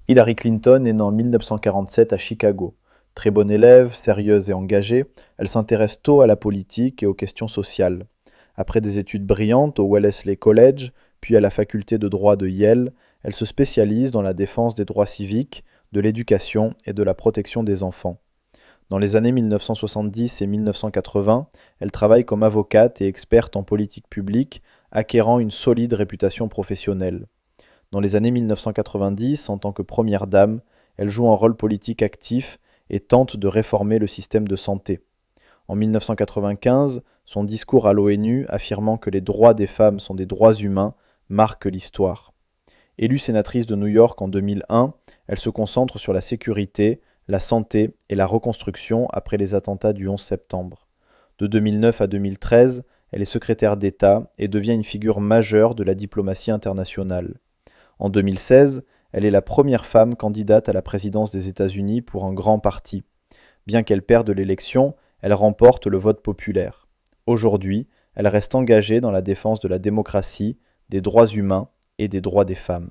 Hillary Clinton est née en 1947 à Chicago. Très bonne élève, sérieuse et engagée, elle s'intéresse tôt à la politique et aux questions sociales. Après des études brillantes au Wellesley College, puis à la faculté de droit de Yale, elle se spécialise dans la défense des droits civiques, de l'éducation et de la protection des enfants. Dans les années 1970 et 1980, elle travaille comme avocate et experte en politique publique, acquérant une solide réputation professionnelle. Dans les années 1990, en tant que première dame, elle joue un rôle politique actif et tente de réformer le système de santé. En 1995, son discours à l'ONU affirmant que les droits des femmes sont des droits humains marque l'histoire. Élue sénatrice de New York en 2001, elle se concentre sur la sécurité, la santé et la reconstruction après les attentats du 11 septembre. De 2009 à 2013, elle est secrétaire d'État et devient une figure majeure de la diplomatie internationale. En 2016, elle est la première femme candidate à la présidence des États-Unis pour un grand parti. Bien qu'elle perde l'élection, elle remporte le vote populaire. Aujourd'hui, elle reste engagée dans la défense de la démocratie, des droits humains et des droits des femmes.